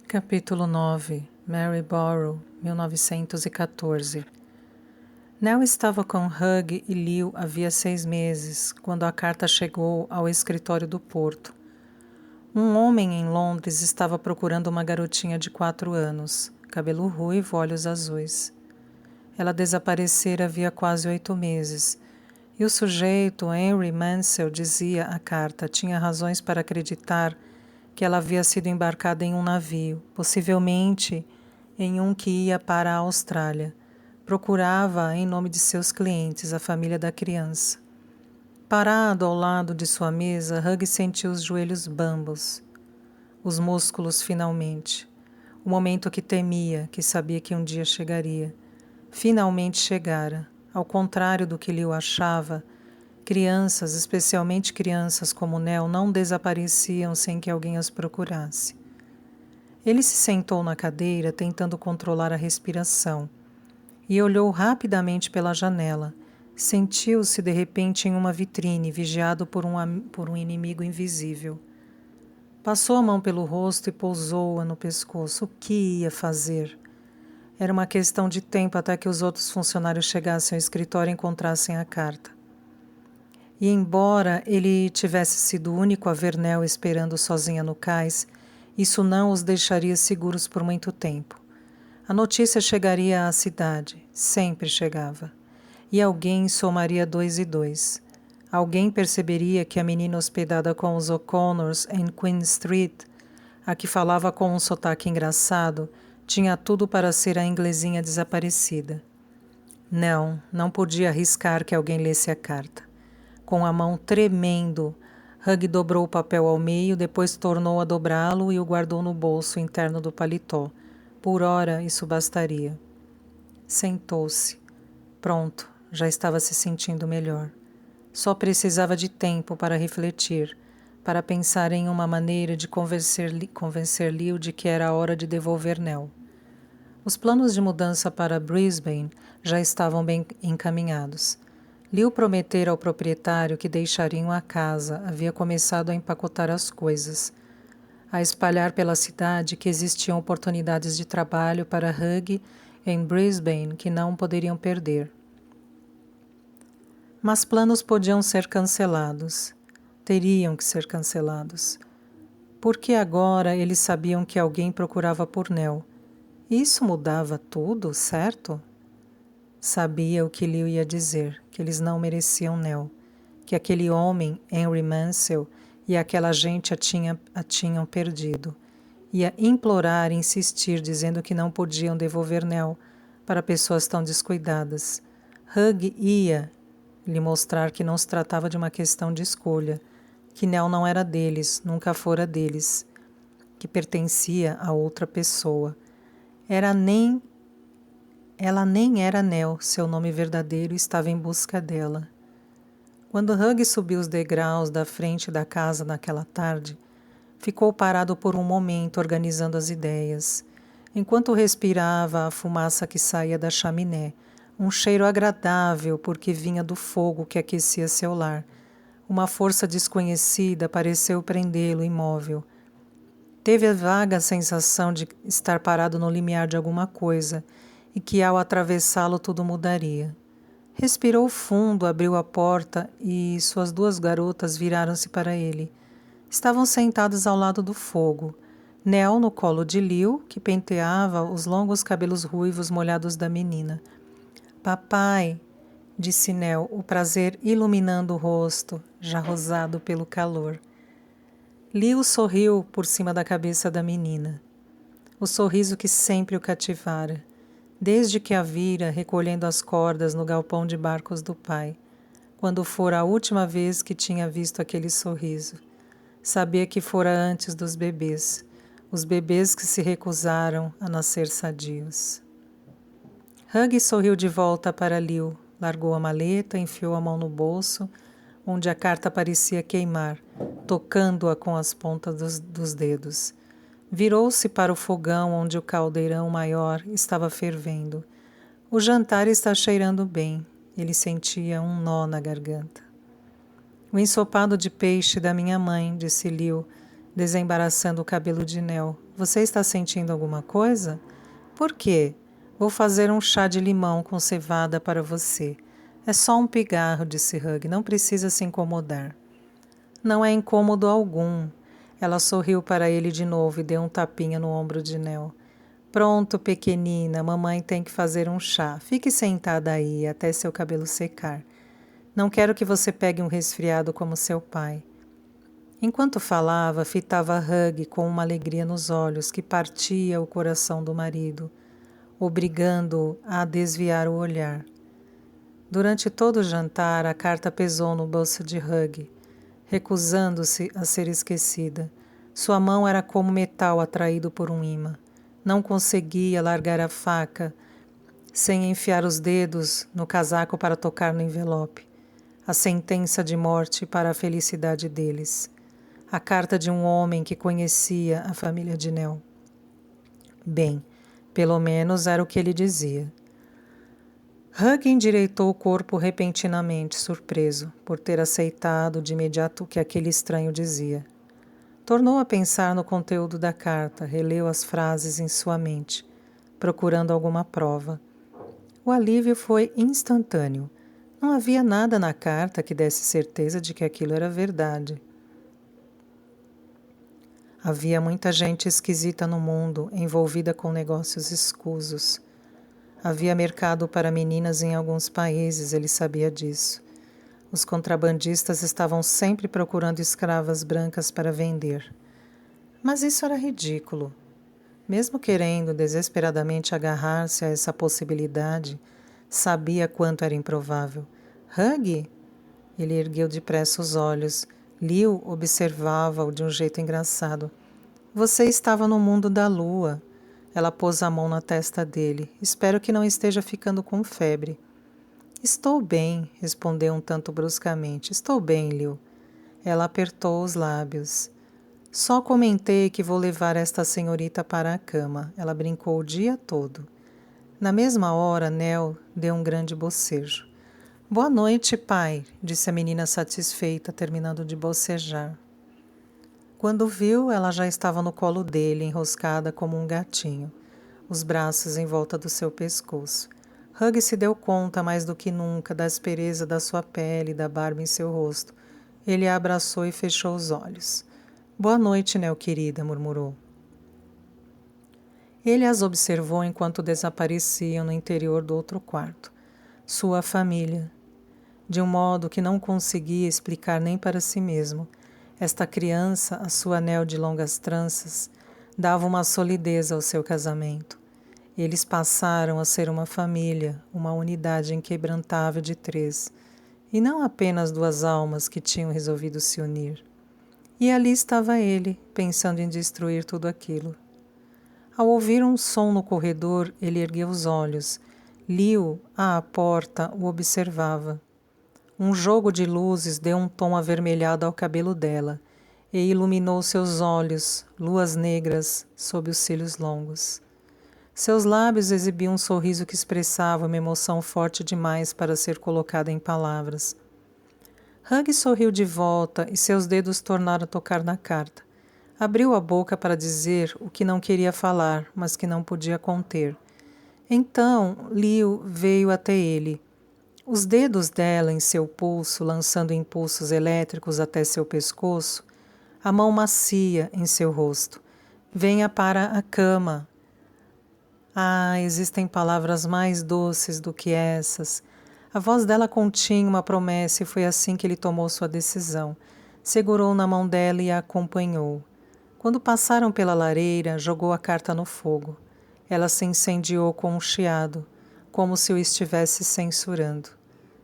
Capítulo 9. Maryborough, 1914. Nell estava com Hugh e Liu havia 6 meses, quando a carta chegou ao escritório do porto. Um homem em Londres estava procurando uma garotinha de 4 anos, cabelo ruivo, olhos azuis. Ela desaparecera havia quase 8 meses, e o sujeito, Henry Mansell, dizia a carta, tinha razões para acreditar que ela havia sido embarcada em um navio, possivelmente em um que ia para a Austrália. Procurava em nome de seus clientes, a família da criança. Parado ao lado de sua mesa, Hugh sentiu os joelhos bambos, os músculos finalmente. O momento que temia, que sabia que um dia chegaria. Finalmente chegara. Ao contrário do que Liu achava, crianças, especialmente crianças como Nell, não desapareciam sem que alguém as procurasse. Ele se sentou na cadeira, tentando controlar a respiração, e olhou rapidamente pela janela. Sentiu-se de repente em uma vitrine, vigiado por um inimigo invisível. Passou a mão pelo rosto e pousou-a no pescoço. O que ia fazer? Era uma questão de tempo até que os outros funcionários chegassem ao escritório e encontrassem a carta. E embora ele tivesse sido o único a ver Nell esperando sozinha no cais, isso não os deixaria seguros por muito tempo. A notícia chegaria à cidade, sempre chegava. E alguém somaria 2 e 2. Alguém perceberia que a menina hospedada com os O'Connors em Queen Street, a que falava com um sotaque engraçado, tinha tudo para ser a inglesinha desaparecida. Não podia arriscar que alguém lesse a carta. Com a mão tremendo, Hugh dobrou o papel ao meio, depois tornou a dobrá-lo e o guardou no bolso interno do paletó. Por ora, isso bastaria. Sentou-se. Pronto, já estava se sentindo melhor. Só precisava de tempo para refletir, para pensar em uma maneira de convencer Liu de que era a hora de devolver Nell. Os planos de mudança para Brisbane já estavam bem encaminhados. Liu prometera ao proprietário que deixariam a casa, havia começado a empacotar as coisas, a espalhar pela cidade que existiam oportunidades de trabalho para Hugh em Brisbane que não poderiam perder. Mas planos podiam ser cancelados. Teriam que ser cancelados. Porque agora eles sabiam que alguém procurava por Nell. Isso mudava tudo, certo? Sabia o que Liu ia dizer, que eles não mereciam Nell, que aquele homem, Henry Mansell, e aquela gente a tinham perdido. Ia implorar e insistir, dizendo que não podiam devolver Nell para pessoas tão descuidadas. Hugh ia lhe mostrar que não se tratava de uma questão de escolha, que Nell não era deles, nunca fora deles, que pertencia a outra pessoa. Ela nem era Nell, seu nome verdadeiro estava em busca dela. Quando Hugh subiu os degraus da frente da casa naquela tarde, ficou parado por um momento organizando as ideias, enquanto respirava a fumaça que saía da chaminé, um cheiro agradável porque vinha do fogo que aquecia seu lar. Uma força desconhecida pareceu prendê-lo imóvel. Teve a vaga sensação de estar parado no limiar de alguma coisa e que ao atravessá-lo tudo mudaria. Respirou fundo, abriu a porta e suas 2 garotas viraram-se para ele. Estavam sentadas ao lado do fogo. Nell no colo de Liu, que penteava os longos cabelos ruivos molhados da menina. Papai, disse Nell, o prazer iluminando o rosto, já rosado pelo calor. Liu sorriu por cima da cabeça da menina. O sorriso que sempre o cativara, desde que a vira recolhendo as cordas no galpão de barcos do pai, quando fora a última vez que tinha visto aquele sorriso. Sabia que fora antes dos bebês, os bebês que se recusaram a nascer sadios. Hugh sorriu de volta para Liu, largou a maleta, enfiou a mão no bolso, onde a carta parecia queimar, tocando-a com as pontas dos dedos. Virou-se para o fogão onde o caldeirão maior estava fervendo. O jantar está cheirando bem. Ele sentia um nó na garganta. O ensopado de peixe da minha mãe, disse Liu, desembaraçando o cabelo de Nell. Você está sentindo alguma coisa? Por quê? Vou fazer um chá de limão com cevada para você. É só um pigarro, disse Hugh. Não precisa se incomodar. Não é incômodo algum. Ela sorriu para ele de novo e deu um tapinha no ombro de Nell. Pronto, pequenina, mamãe tem que fazer um chá. Fique sentada aí até seu cabelo secar. Não quero que você pegue um resfriado como seu pai. Enquanto falava, fitava Hugh com uma alegria nos olhos que partia o coração do marido, obrigando-o a desviar o olhar. Durante todo o jantar, a carta pesou no bolso de Hugh, recusando-se a ser esquecida. Sua mão era como metal atraído por um imã. Não conseguia largar a faca sem enfiar os dedos no casaco para tocar no envelope. A sentença de morte para a felicidade deles. A carta de um homem que conhecia a família de Nell. Bem, pelo menos era o que ele dizia. Hugh endireitou o corpo repentinamente, surpreso, por ter aceitado de imediato o que aquele estranho dizia. Tornou a pensar no conteúdo da carta, releu as frases em sua mente, procurando alguma prova. O alívio foi instantâneo. Não havia nada na carta que desse certeza de que aquilo era verdade. Havia muita gente esquisita no mundo, envolvida com negócios escusos. Havia mercado para meninas em alguns países, ele sabia disso. Os contrabandistas estavam sempre procurando escravas brancas para vender. Mas isso era ridículo. Mesmo querendo desesperadamente agarrar-se a essa possibilidade, sabia quanto era improvável. Hugh? Ele ergueu depressa os olhos. Liu observava-o de um jeito engraçado. Você estava no mundo da lua. Ela pôs a mão na testa dele. Espero que não esteja ficando com febre. Estou bem, respondeu um tanto bruscamente. Estou bem, Liu. Ela apertou os lábios. Só comentei que vou levar esta senhorita para a cama. Ela brincou o dia todo. Na mesma hora, Nell deu um grande bocejo. Boa noite, pai, disse a menina satisfeita, terminando de bocejar. Quando viu, ela já estava no colo dele, enroscada como um gatinho, os braços em volta do seu pescoço. Hugh se deu conta mais do que nunca da aspereza da sua pele e da barba em seu rosto. Ele a abraçou e fechou os olhos. Boa noite, Nell querida, murmurou. Ele as observou enquanto desapareciam no interior do outro quarto. Sua família. De um modo que não conseguia explicar nem para si mesmo. Esta criança, a sua Nell de longas tranças, dava uma solidez ao seu casamento. Eles passaram a ser uma família, uma unidade inquebrantável de três, e não apenas duas almas que tinham resolvido se unir. E ali estava ele, pensando em destruir tudo aquilo. Ao ouvir um som no corredor, ele ergueu os olhos. Liu, à porta, o observava. Um jogo de luzes deu um tom avermelhado ao cabelo dela e iluminou seus olhos, luas negras, sob os cílios longos. Seus lábios exibiam um sorriso que expressava uma emoção forte demais para ser colocada em palavras. Hugh sorriu de volta e seus dedos tornaram a tocar na carta. Abriu a boca para dizer o que não queria falar, mas que não podia conter. Então, Liu veio até ele. Os dedos dela em seu pulso, lançando impulsos elétricos até seu pescoço, a mão macia em seu rosto. Venha para a cama. Ah, existem palavras mais doces do que essas. A voz dela continha uma promessa e foi assim que ele tomou sua decisão. Segurou na mão dela e a acompanhou. Quando passaram pela lareira, jogou a carta no fogo. Ela se incendiou com um chiado, como se o estivesse censurando.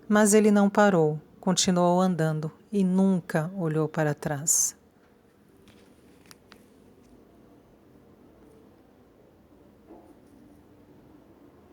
Mas ele não parou, continuou andando e nunca olhou para trás.